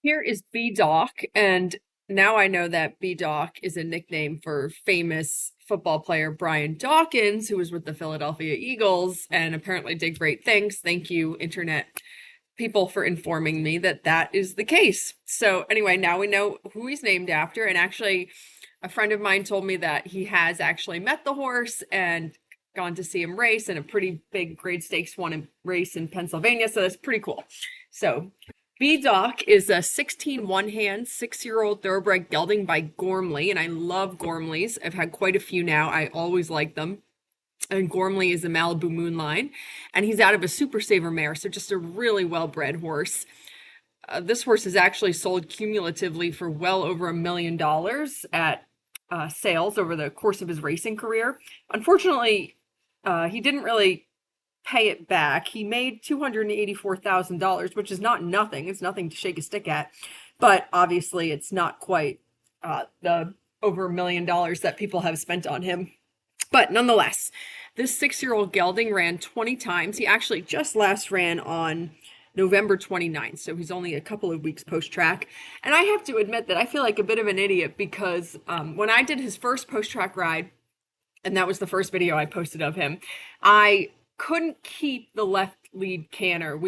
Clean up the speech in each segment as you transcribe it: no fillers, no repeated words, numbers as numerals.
Here is Dawk, and now I know that Dawk is a nickname for famous football player Brian Dawkins, who was with the Philadelphia Eagles and apparently did great things. Thank you, internet people, for informing me that that is the case. So, anyway, now we know who he's named after, and actually, a friend of mine told me that he has actually met the horse and gone to see him race in a pretty big grade stakes one race in Pennsylvania. So that's pretty cool. So Dock is a 16 one-hand, 6-year-old thoroughbred gelding by Gormley, and I love Gormleys. I've had quite a few now. I always like them. And Gormley is a Malibu Moonline, and he's out of a Super Saver mare, so just a really well-bred horse. This horse is actually sold cumulatively for well over $1 million at sales over the course of his racing career. Unfortunately, he didn't really pay it back. He made $284,000, which is not nothing. It's nothing to shake a stick at, but obviously it's not quite the over $1 million that people have spent on him. But nonetheless, this 6-year-old gelding ran 20 times. He actually just last ran on November 29th, so he's only a couple of weeks post-track. And I have to admit that I feel like a bit of an idiot because when I did his first post-track ride, and that was the first video I posted of him, I couldn't keep the left lead canter.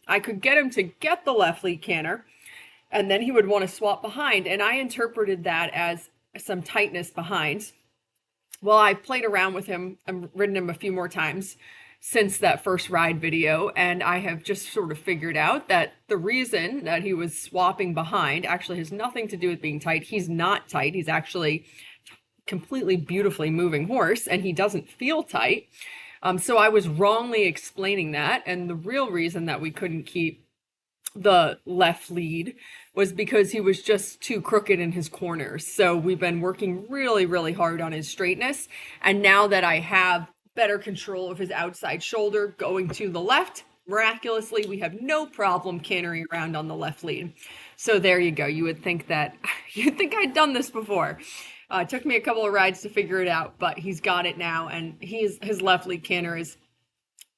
I could get him to get the left lead canter, and then he would want to swap behind, and I interpreted that as some tightness behind. Well, I've played around with him and ridden him a few more times since that first ride video, and I have just sort of figured out that the reason that he was swapping behind actually has nothing to do with being tight. He's not tight. He's actually completely beautifully moving horse, and he doesn't feel tight. So I was wrongly explaining that, and the real reason that we couldn't keep the left lead was because he was just too crooked in his corners. So we've been working really, really hard on his straightness, and now that I have better control of his outside shoulder going to the left, miraculously, we have no problem cantering around on the left lead. So there you go. You'd think I'd done this before. It took me a couple of rides to figure it out, but he's got it now, and his left lead canter is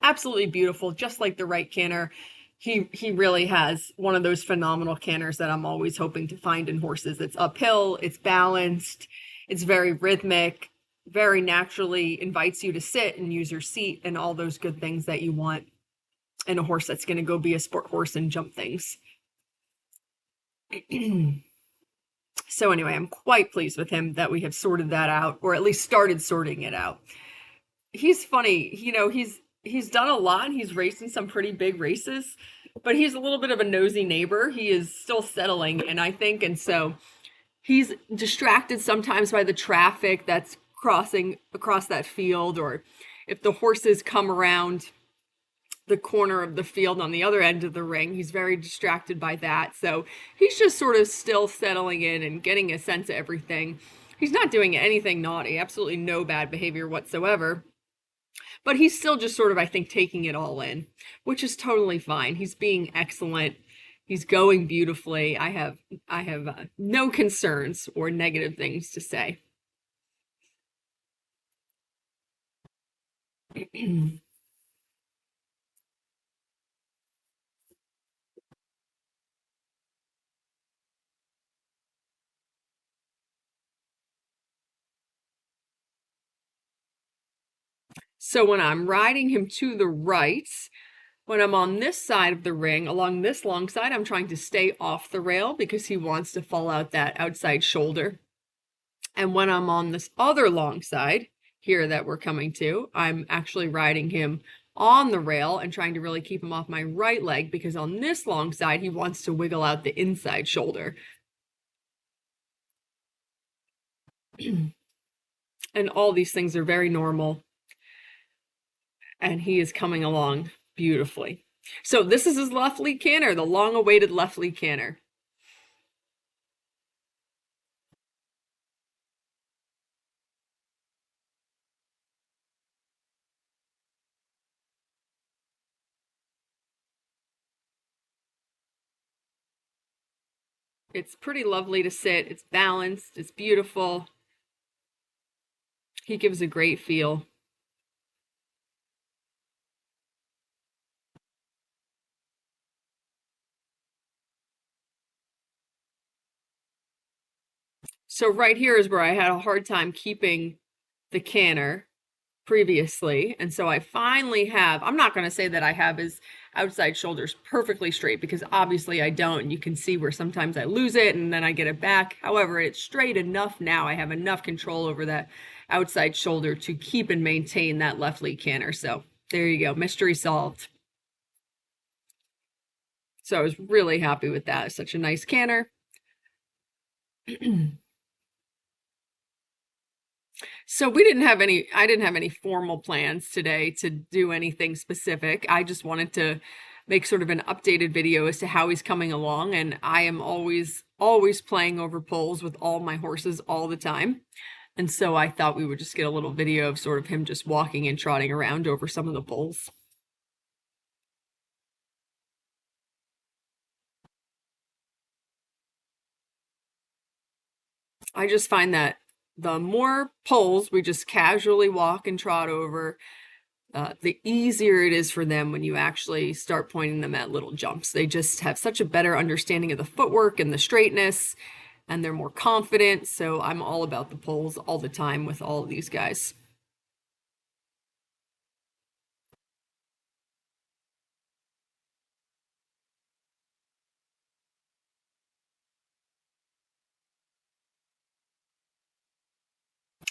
absolutely beautiful, just like the right canter. He really has one of those phenomenal canters that I'm always hoping to find in horses. It's uphill, it's balanced, it's very rhythmic, very naturally invites you to sit and use your seat and all those good things that you want in a horse that's going to go be a sport horse and jump things. So anyway, I'm quite pleased with him that we have sorted that out, or at least started sorting it out. He's funny, he's done a lot. He's raced in some pretty big races, but he's a little bit of a nosy neighbor. He is still settling, and so he's distracted sometimes by the traffic that's crossing across that field, or if the horses come around the corner of the field on the other end of the ring, he's very distracted by that. So he's just sort of still settling in and getting a sense of everything. He's not doing anything naughty, absolutely no bad behavior whatsoever. But he's still just sort of, I think, taking it all in, which is totally fine. He's being excellent. He's going beautifully. I have no concerns or negative things to say. So when I'm riding him to the right, when I'm on this side of the ring, along this long side, I'm trying to stay off the rail because he wants to fall out that outside shoulder. And when I'm on this other long side here that we're coming to, I'm actually riding him on the rail and trying to really keep him off my right leg because on this long side, he wants to wiggle out the inside shoulder. And all these things are very normal. And he is coming along beautifully. So this is his left lead canter, the long-awaited left lead canter. It's pretty lovely to sit. It's balanced. It's beautiful. He gives a great feel. So right here is where I had a hard time keeping the canter previously. And so I finally have, I'm not going to say that I have his outside shoulders perfectly straight because obviously I don't. And you can see where sometimes I lose it and then I get it back. However, it's straight enough now. I have enough control over that outside shoulder to keep and maintain that left leg canter. So there you go. Mystery solved. So I was really happy with that. Such a nice canter. So I didn't have any formal plans today to do anything specific. I just wanted to make sort of an updated video as to how he's coming along. And I am always playing over poles with all my horses all the time. And so I thought we would just get a little video of sort of him just walking and trotting around over some of the poles. I just find that the more poles we just casually walk and trot over, the easier it is for them when you actually start pointing them at little jumps. They just have such a better understanding of the footwork and the straightness, and they're more confident. So I'm all about the poles all the time with all of these guys.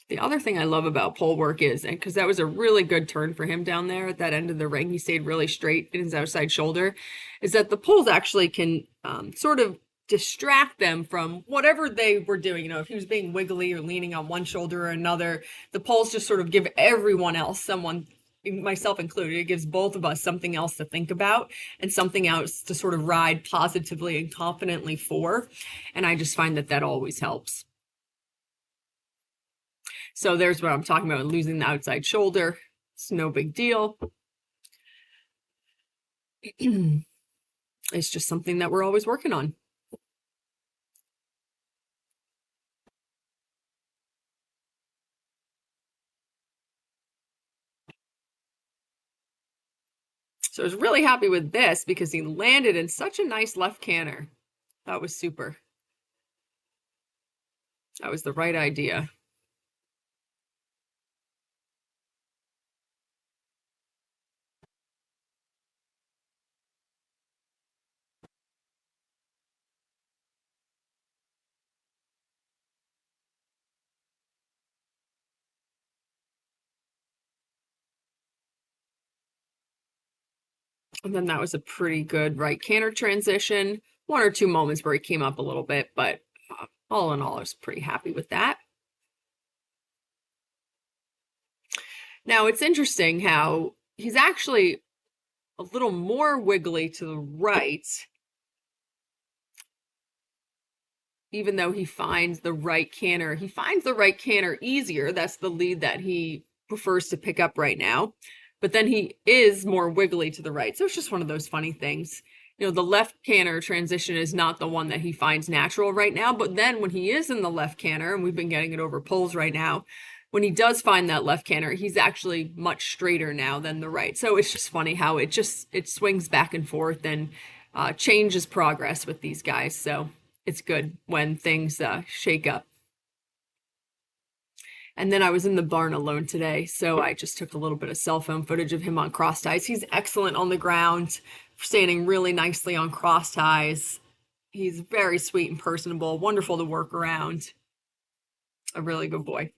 The other thing I love about pole work is, and because that was a really good turn for him down there at that end of the ring, he stayed really straight in his outside shoulder, is that the poles actually can sort of distract them from whatever they were doing. You know, if he was being wiggly or leaning on one shoulder or another, the poles just sort of give everyone else, someone, myself included, it gives both of us something else to think about and something else to sort of ride positively and confidently for. And I just find that that always helps. So there's what I'm talking about, losing the outside shoulder. It's no big deal. It's just something that we're always working on. So I was really happy with this because he landed in such a nice left canter. That was super. That was the right idea. And then that was a pretty good right canter transition. One or two moments where he came up a little bit, but all in all, I was pretty happy with that. Now it's interesting how he's actually a little more wiggly to the right, even though he finds the right canter. He finds the right canter easier. That's the lead that he prefers to pick up right now. But then he is more wiggly to the right. So it's just one of those funny things. You know, the left canter transition is not the one that he finds natural right now. But then when he is in the left canter, and we've been getting it over poles right now, when he does find that left canter, he's actually much straighter now than the right. So it's just funny how it swings back and forth and changes progress with these guys. So it's good when things shake up. And then I was in the barn alone today, so I just took a little bit of cell phone footage of him on cross ties. He's excellent on the ground, standing really nicely on cross ties. He's very sweet and personable, wonderful to work around. A really good boy.